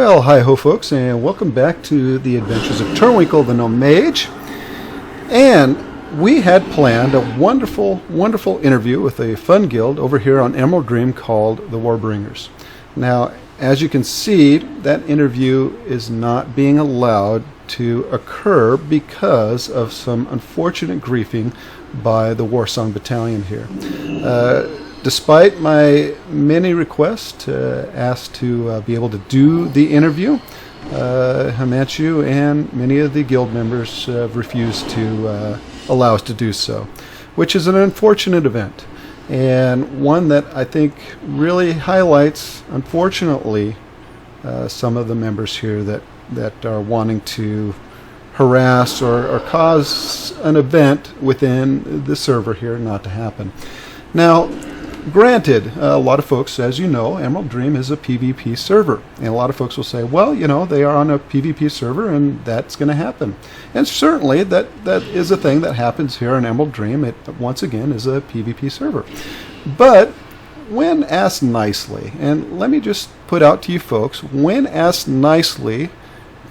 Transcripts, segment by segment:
Well, hi-ho folks, and welcome back to the adventures of Turwinkle the Gnome Mage. And we had planned a wonderful, wonderful interview with a fun guild over here on Emerald Dream called the Warbringers. Now, as you can see, that interview is not being allowed to occur because of some unfortunate griefing by the Warsong Battalion here. Despite my many requests asked to be able to do the interview, Himanshu and many of the guild members have refused to allow us to do so, which is an unfortunate event, and one that I think really highlights, unfortunately, some of the members here that are wanting to harass or cause an event within the server here not to happen. Now, granted, a lot of folks, as you know, Emerald Dream is a PvP server. And a lot of folks will say, well, you know, they are on a PvP server and that's going to happen. And certainly that is a thing that happens here on Emerald Dream. It, once again, is a PvP server. But when asked nicely, and let me just put out to you folks, when asked nicely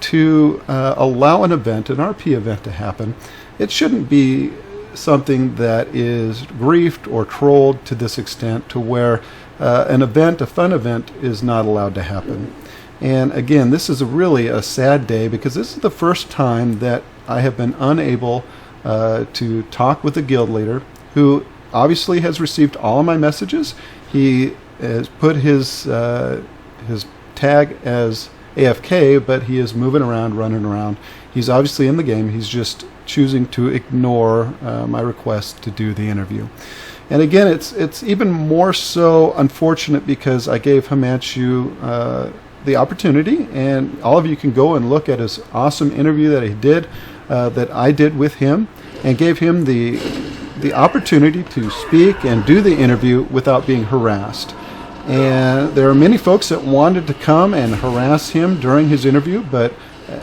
to allow an event, an RP event to happen, it shouldn't be something that is griefed or trolled to this extent to where an event, a fun event, is not allowed to happen. And again, this is really a sad day because this is the first time that I have been unable to talk with the guild leader, who obviously has received all of my messages. He has put his tag as AFK, but he is moving around, running around. He's obviously in the game. He's just choosing to ignore my request to do the interview. And again, it's even more so unfortunate because I gave Himanshu the opportunity, and all of you can go and look at his awesome interview that he did, that I did with him, and gave him the opportunity to speak and do the interview without being harassed. And there are many folks that wanted to come and harass him during his interview, but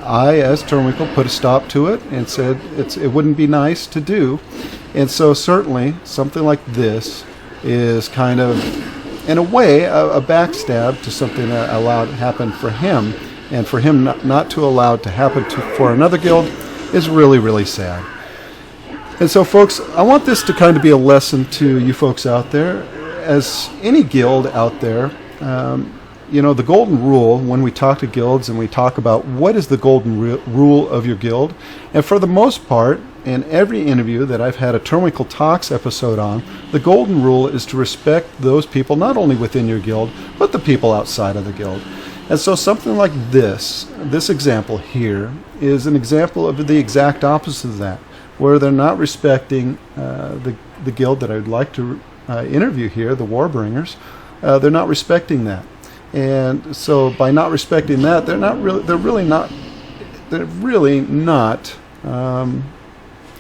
I, as Turwinkle, put a stop to it and said it wouldn't be nice to do. And so certainly something like this is kind of, in a way, a backstab to something that allowed to happen for him. And for him not to allow it to happen for another guild is really, really sad. And so, folks, I want this to kind of be a lesson to you folks out there. As any guild out there, you know, the golden rule, when we talk to guilds and we talk about what is the golden rule of your guild, and for the most part, in every interview that I've had a Turwinkle Talks episode on, the golden rule is to respect those people, not only within your guild, but the people outside of the guild. And so something like this example here, is an example of the exact opposite of that, where they're not respecting the guild that I'd like to interview here, the Warbringers. They're not respecting that. And so by not respecting that, they're really not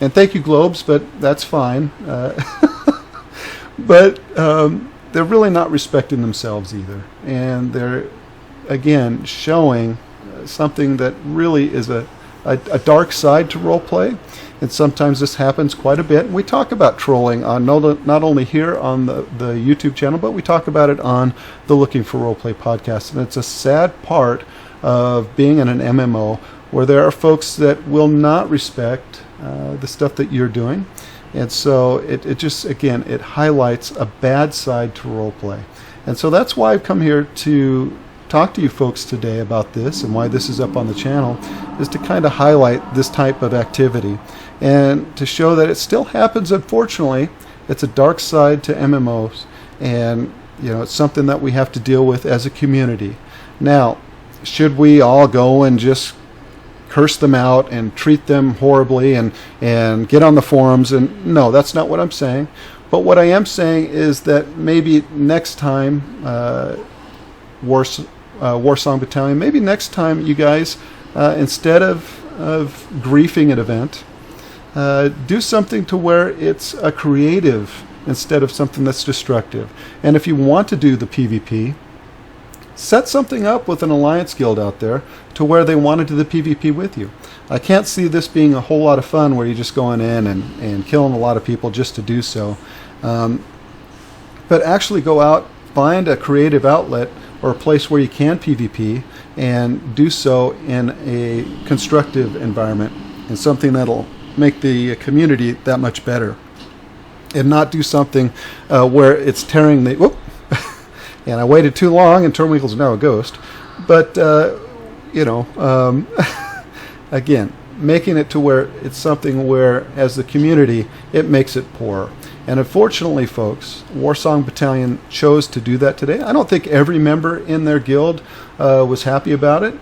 and thank you, Globes, but that's fine. But they're really not respecting themselves either. And they're, again, showing something that really is a dark side to roleplay. And sometimes this happens quite a bit. We talk about trolling on not only here on the YouTube channel, but we talk about it on the Looking for Roleplay podcast. And it's a sad part of being in an MMO where there are folks that will not respect the stuff that you're doing. And so it just, again, it highlights a bad side to roleplay. And so that's why I've come here to talk to you folks today about this, and why this is up on the channel, is to kind of highlight this type of activity and to show that it still happens. Unfortunately, it's a dark side to MMOs, and you know, it's something that we have to deal with as a community. Now, should we all go and just curse them out and treat them horribly and get on the forums? And no, that's not what I'm saying. But what I am saying is that maybe next time, Warsong Battalion, maybe next time you guys, instead of griefing an event, do something to where it's a creative instead of something that's destructive. And if you want to do the PvP, set something up with an alliance guild out there to where they want to do the PvP with you. I can't see this being a whole lot of fun where you're just going in and killing a lot of people just to do so. But actually go out, find a creative outlet or a place where you can PvP and do so in a constructive environment and something that'll make the community that much better, and not do something where it's tearing the... Whoop! And I waited too long, and Turwinkle's now a ghost. But, again, making it to where it's something where, as the community, it makes it poorer. And unfortunately, folks, Warsong Battalion chose to do that today. I don't think every member in their guild was happy about it.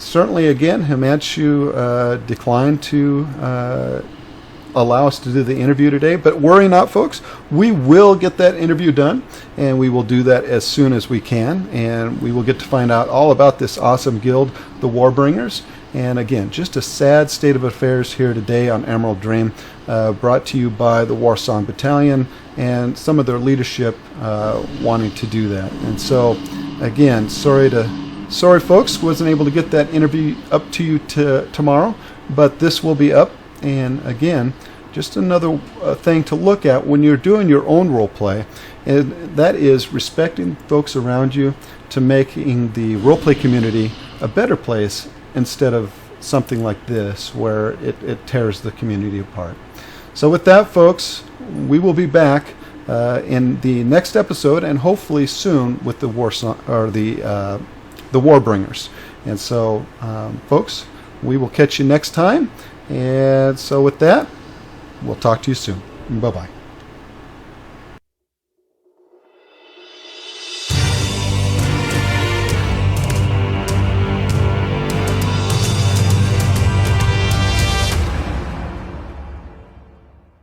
Certainly, again, Himanshu declined to allow us to do the interview today. But worry not, folks. We will get that interview done, and we will do that as soon as we can. And we will get to find out all about this awesome guild, the Warbringers. And again, just a sad state of affairs here today on Emerald Dream, brought to you by the Warsong Battalion and some of their leadership wanting to do that. And so, again, sorry folks, wasn't able to get that interview up to you tomorrow, but this will be up. And again, just another thing to look at when you're doing your own role play, and that is respecting folks around you to making the role play community a better place, instead of something like this where it tears the community apart. So with that, folks, we will be back in the next episode, and hopefully soon with the Warbringers. And so, folks, we will catch you next time. And so with that, we'll talk to you soon. Bye-bye.